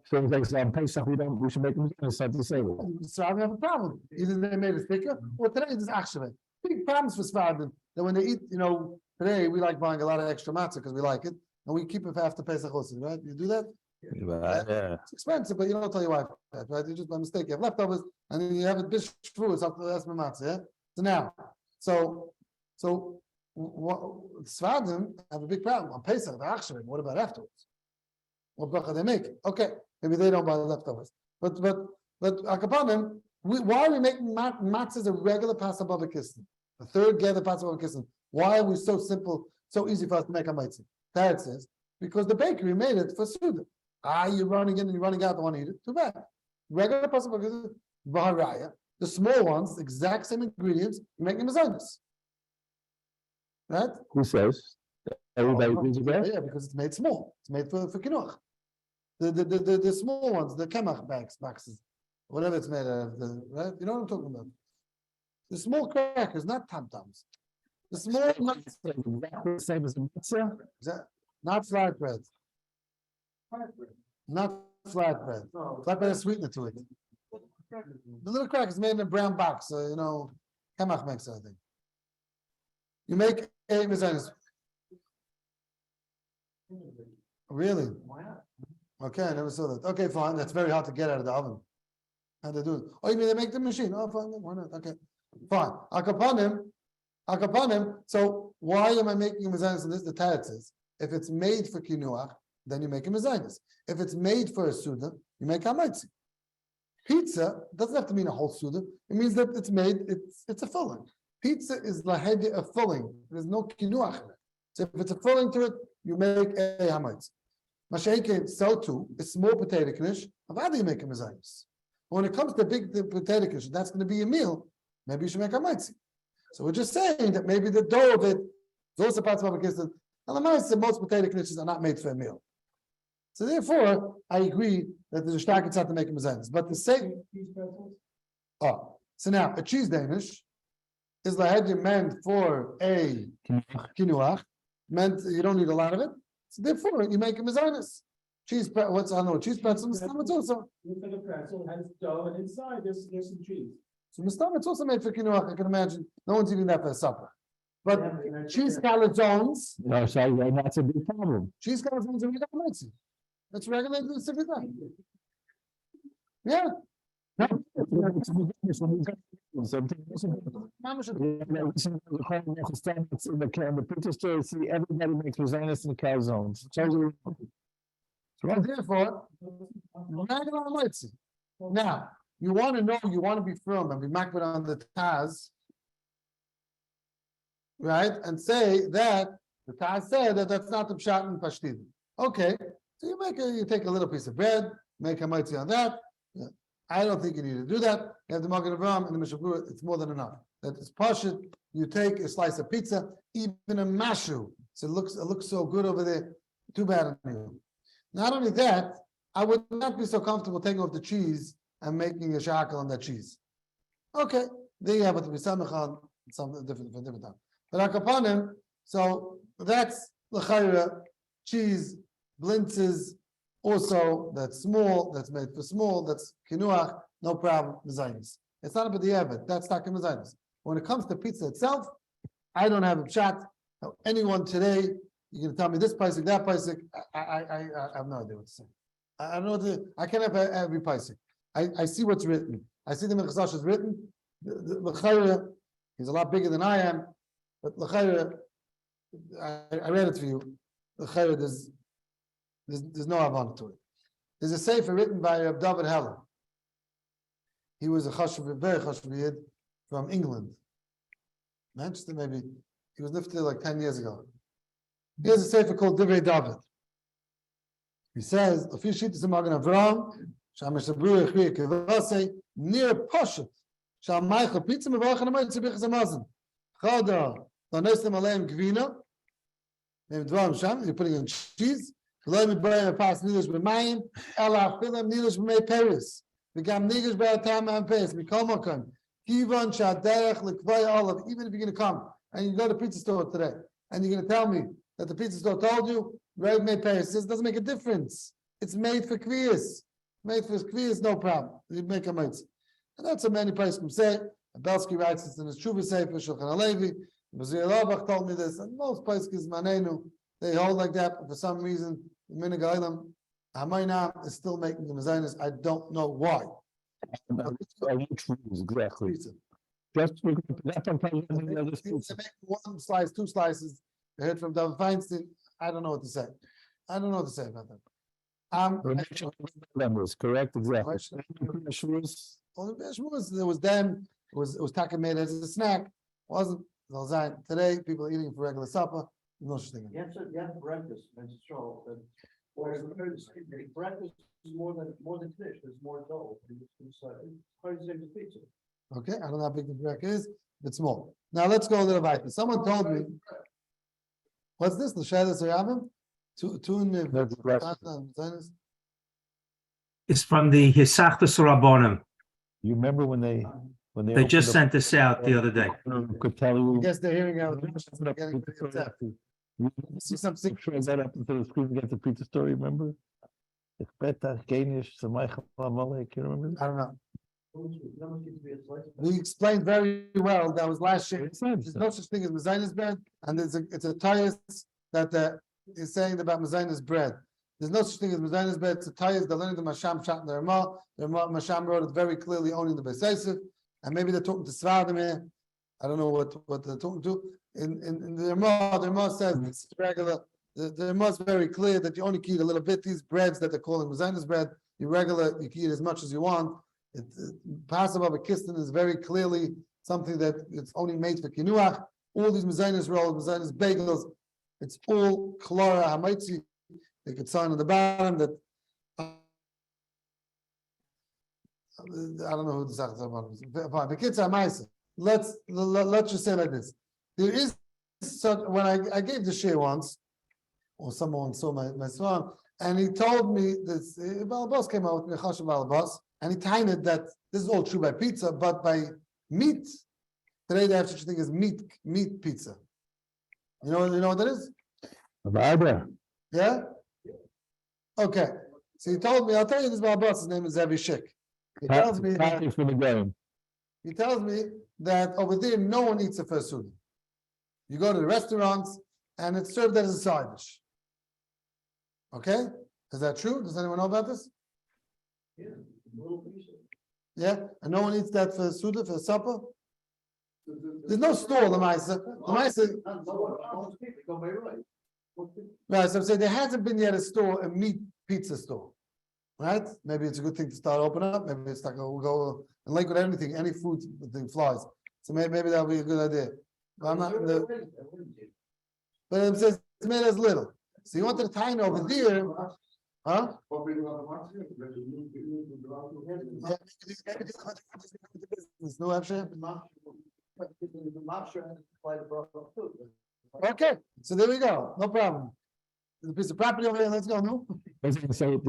So it's like on Pesach, we should make them inside the table. Sfardim have a problem. Either they made it thicker, or today it's actually big problems for Sfardim. That when they eat, today we like buying a lot of extra matzah because we like it, and we keep it for after Pesach also, right? You do that? Yeah. It's expensive, but you don't tell your wife that, right? You just by mistake, you have leftovers, and then you have a dish fruit, it's up to the matzah, yeah? So now, Sfardim have a big problem on Pesach, the Achshavim. What about afterwards? What bracha they make? Okay, maybe they don't buy the leftovers. But akapanim, why are we making matzahs a regular pasta bava kissin? The third gather pasta bava kissin. Why are we so simple, so easy for us to make a matzah? That says because the bakery made it for Suda. You're running in and you're running out, don't want to eat it. Too bad. Regular pasta bava kissin, v'haraya. The small ones, the exact same ingredients, you're making mazonos. Right? Who says? Everybody agrees with that? Yeah, because it's made small. It's made for kinuach. The small ones, the kemach boxes, whatever it's made out of, right? You know what I'm talking about? The small crackers, not tam-tams. The small, Exactly the same as the matzah? not flatbread. Not flatbread. Flatbread has sweetener to it. The little crackers made in a brown box, kemach makes it, I think. You make a mizanis. Really? Okay, I never saw that. Okay, fine. That's very hard to get out of the oven. How they do it? Oh, you mean they make the machine? Oh, fine. Why not? Okay, fine. Akapanim. So why am I making a mezainis in this? The Tarat says, if it's made for kinuach, then you make a mezainis. If it's made for a suda, you make a maitzi. Pizza doesn't have to mean a whole suda. It means that it's made. It's a filling. Pizza is lahedi, a filling. There's no kinuach in it. So if it's a filling to it, you make a hamaitzi. Mashayke, so too, a small potato knish, how do you make a mezainis? When it comes to big potato knish, that's going to be a meal, maybe you should make a maitzi. So we're just saying that maybe the dough of it is also parts of a kistan. And the maitzi, most potato knishes are not made for a meal. So therefore, I agree that there's a stark to make a mezainis. But the same. So now a cheese Danish is lahedya meant for a kinuach, meant you don't need a lot of it. So therefore, you make a mezainis. Cheese, cheese pretzel, it's also. Look at the pretzel, has dough, and inside there's some cheese. So mistam, it's also made for kinuach. I can imagine no one's eating that for supper. But cheese calzones. No, sorry, that's a big problem. Cheese calzones are regular matzah. That's regular specific thing. Yeah. No. In the picture store, see everybody makes mezainis in the calzones. So therefore, regular matzah. Now, you want to be firm and be makbid on the Taz, right? And say that the Taz said that that's not the pshat and pashtin. Okay, so you take a little piece of bread, make a matzah on that. Yeah. I don't think you need to do that. You have the Magen Avraham and the Mishabura, it's more than enough. That is pashut. You take a slice of pizza, even a mashu. So it looks so good over there. Too bad on you. Not only that, I would not be so comfortable taking off the cheese and making a shackle on that cheese. Okay, there you have it. Something different for different time. But akapanim, so that's l'chayra cheese, blintzes, also that's small, that's made for small, that's kinuach, no problem, mezainis. It's not about the evet, that's not mezainis. When it comes to pizza itself, I don't have a chat. Anyone today, you're gonna tell me this paisik, that paisik. I have no idea what to say. I don't know I can't have every paisik. I see what's written. I see the Mechazash is written. The L'chayra, he's a lot bigger than I am, but L'chayra, I read it for you. L'chayra, there's no Havana to it. There's a sefer written by David Heller. He was a very chashuv yid from England. Manchester, maybe. He was lifted like 10 years ago. He has a sefer called Divrei David. He says, "Of your sheet is a Magen Avram, Shamish Abru Yechri Kevase near Poshet, Shal Michael Pizza Mevach and Amayt Zibichas Amazon. Chada, Donestem Aleim Gvina, named Dvam Sham. You're putting in cheese. Lo Midbayim Pas Nilish B'Mayim, Ela Achilam Nilish B'Mei Peris. Begam Nigish B'Atam and Peris. Mikol Makon. Kivan Shaderech L'Kvay Olive. Even if you're going to come and you go to the pizza store today and you're going to tell me that the pizza store told you Rev made Paris, it doesn't make a difference. It's made for Kviyas. Made for Kviyas, no problem. You make a mitzvah. And that's what many places can say. Belsky writes this in his Tshuva Sefer, Shulchan Alevi. Bazir Labach told me this, and most places, Manenu, they hold like that, but for some reason, the Minig Eilam, Hamayna is still making the Mazanis. I don't know why. Which rules, exactly. Pizza. Just that's on the other They make one slice, two slices. I heard from David Feinstein. I don't know what to say. I don't know what to say about that. Members, correct, exactly. Only there was then, it was taka made as a snack. Wasn't Zalzain. Today, people are eating it for regular supper. No such thing. You have breakfast, Mr. Charles, breakfast is more than fish, there's more dough. It's quite the same as pizza. Okay, I don't know how big the break is. It's small. Now let's go a little bit. Someone told me, what's this? The Shadas Hayavim? Two in the It's from the Hisachtas Rabbonim. You remember when they They just sent this out the other day. could tell you. I guess they're hearing out. See something. That up into the screen against the pizza story, remember? It's Petach, Gainish, Samaicha, Amalek, you remember? I don't know. We explained very well, that was last year. There's no such thing as Mezainis bread, and it's a tayas that is saying about Mezainis bread. There's no such thing as Mezainis bread, it's a tayas, they're learning the Masham Shat and the Ramah. The Masham wrote it very clearly, owning the Besaisiv, and maybe they're talking to Svadim here. I don't know what they're talking to. In the Ramah says it's regular. The Ramah is very clear that you only can eat a little bit. These breads that they're calling Mezainis bread, you can eat as much as you want. Passover Kistan is very clearly something that it's only made for Kinuach. All these Mezainis rolls, Mezainis bagels, it's all Klara Hamaitzi. They could sign on the bottom that I don't know who the Sachas about. The kids are mice. Let's just say like this. There is when I gave the share once, or someone saw my swan, and he told me this. Balabas came out with me, Chashav Balabas. And he timed it that this is all true by pizza, but by meat, today they have such a thing as meat pizza. You know what that is? Yeah? Okay. So he told me, I'll tell you this about boss, his name is Zevi Shik. He tells me that over there no one eats a first food. You go to the restaurants and it's served as a side dish. Okay? Is that true? Does anyone know about this? Yeah, and no one eats that for Suda, for supper? There's no store, the Maisa. Right, so I'm saying there hasn't been yet a meat pizza store. Right? Maybe it's a good thing to start opening up. Maybe it's like we'll go and like with anything, any food thing flies. So maybe that'll be a good idea. But I'm not but it says it's made as little. So you want the tiny over there. Huh? No option. Okay, so there we go. No problem. There's a piece of property over there. Let's go. No. So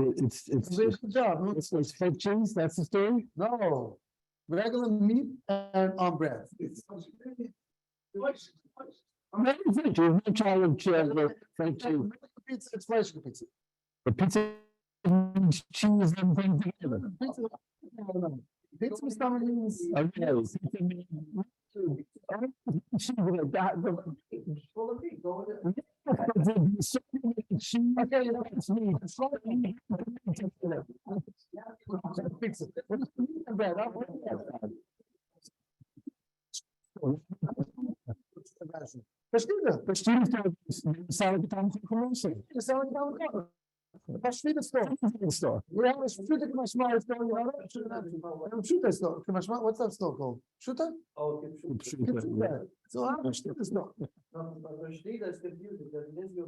it's Good job. it's fake cheese. That's the story. No, regular meat and on bread. No child of fake cheese. Pizza, it's flesh pizza. The pizza cheese and things together. Pizza with stomach means. Pashvita store. We have a Pashvita Kamashma store. You know that? Pashvita store. Kamashma, what's that store called? Shuta? Oh, Kipshuta. So I'm a Pashvita store. Rashida is confused because it is your.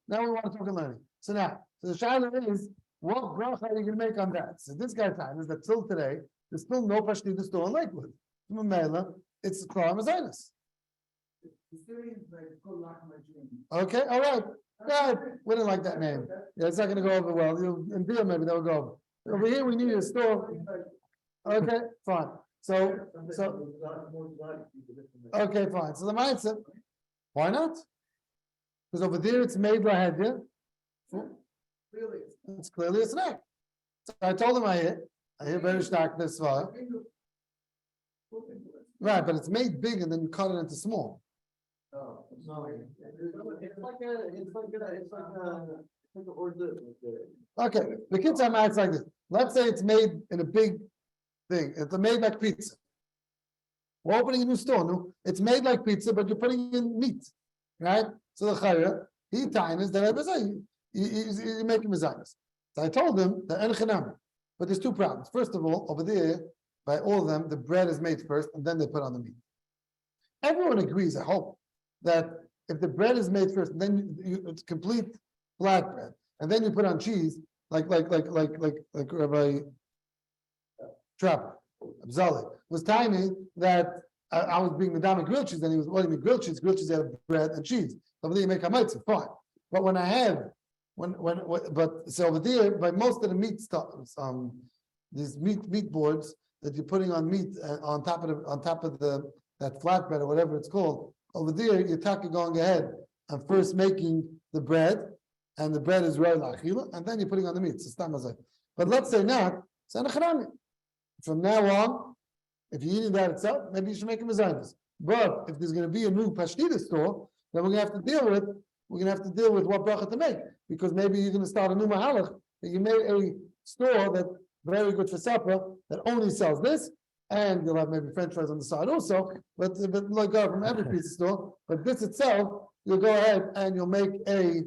Now we want to talk about learning. So the shaila is, what bracha are you going to make on that? So this guy's time is that till today, there's still no Pashvita store in Lakewood. It's the Klar Mazinus. Okay, all right. Yeah, we didn't like that name. Yeah, it's not going to go over well. In beer, maybe that will go over. Over here, we need a store. Okay, fine. So, okay, fine. So the mindset, why not? Because over there it's made lahedya. It's clearly a snack. So I told him I hear very stark this far. Right, but it's made big and then you cut it into small. No, it's like a order. Okay, the kids are mad like this. Let's say it's made in a big thing. It's made like pizza. We're opening a new store. No, it's made like pizza, but you're putting in meat, right? So the chayra, he tines that you make him mezainis. So I told him that enchanam, but there's two problems. First of all, over there, by all of them, the bread is made first, and then they put on the meat. Everyone agrees, I hope, that if the bread is made first, then it's complete flat bread, and then you put on cheese, like Rabbi Trapper, Abzali was telling me that I was being Madame grilled cheese, and he was ordering me grilled cheese. Grilled cheese have bread and cheese. Over there you make a mitzvah, fine. But when I have, so over there, by most of the meat stuff, these meat boards that you're putting on meat on top of that flatbread or whatever it's called, over there you're going ahead and first making the bread, and the bread is royal achila, and then you're putting on the meat. But let's say not, from now on, if you're eating that itself, maybe you should make a mezainis. But if there's going to be a new pashtita store, then we're going to have to deal with what bracha to make, because maybe you're going to start a new mahalach that you made a store that's very good for supper that only sells this, and you'll have maybe French fries on the side also, but like from every pizza store. But this itself, you'll go ahead and you'll make a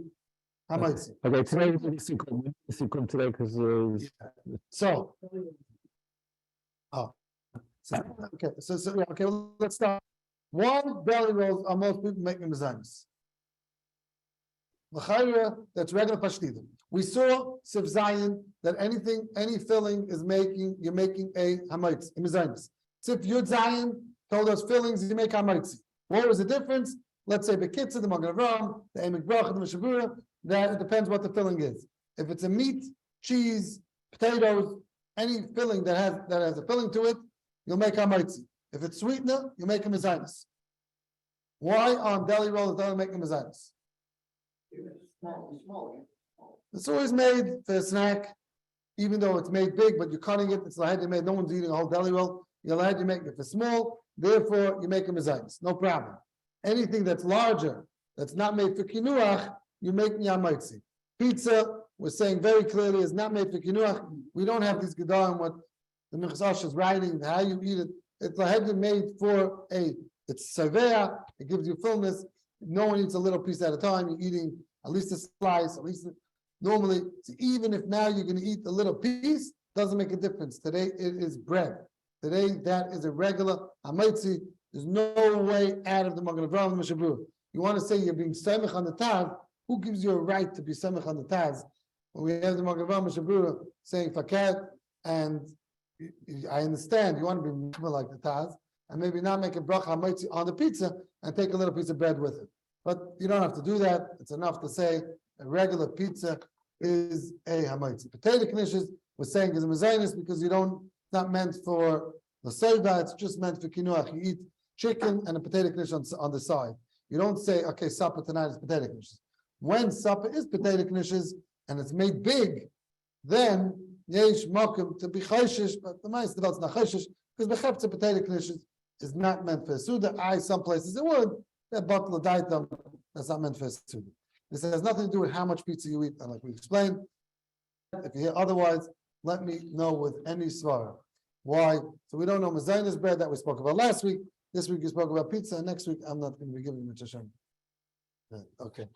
hamaitzi. Okay, today we're going to today because So well, let's start. One belly rolls are most people making mezainis. L'chayra, that's regular pashtidim. We saw Sif Zayin that any filling is you're making a hamaitzi, a mezainis. Sif Yud Zayin told us fillings you make hamaitzi. What was the difference? Let's say Bekitza, the Magen Avraham, the HaRav, the Mishabura. That it depends what the filling is. If it's a meat, cheese, potatoes, any filling that has a filling to it, you'll make hamaitzi. If it's sweetener, you make a mezainis. Why on deli roll doesn't make a mezainis? Small. It's always made for a snack, even though it's made big, but you're cutting it. It's lahed made. No one's eating a whole deli roll. You're lahed, you make it for small. Therefore, you make a mezainis. No problem. Anything that's larger, that's not made for kinuach, you make hamaitzi. Pizza, we're saying very clearly, is not made for kinuach. We don't have these gedalim what the Mechzash is writing, how you eat it. It's lahed made for it's savea. It gives you fullness. No one eats a little piece at a time. You're eating at least a slice, normally, so even if now you're going to eat a little piece, doesn't make a difference. Today it is bread. Today that is a regular hamaitzi. There's no way out of the Magen Avraham Mishabur. You want to say you're being samech on the taz? Who gives you a right to be samech on the taz? When we have the Magen Avraham Mishabur saying fakat, and I understand you want to be like the taz, and maybe not make a bracha hamaitzi on the pizza and take a little piece of bread with it. But you don't have to do that. It's enough to say a regular pizza is a hamaitzi. Potato knishes, we're saying is a mezainis because it's not meant for the soda, it's just meant for kinuach. You eat chicken and a potato knish on the side. You don't say, okay, supper tonight is potato knishes. When supper is potato knishes and it's made big, then yesh makom to be chayshish, but the mice develops not chayshish because bechepta potato knishes is not meant for suda. Some places it would. That bottle of dietam, that's not meant for suda. This has nothing to do with how much pizza you eat, and like we explained. If you hear otherwise, let me know with any svara. Why? So we don't know mezainis bread that we spoke about last week. This week we spoke about pizza, and next week I'm not going to be giving you Hashem. Okay.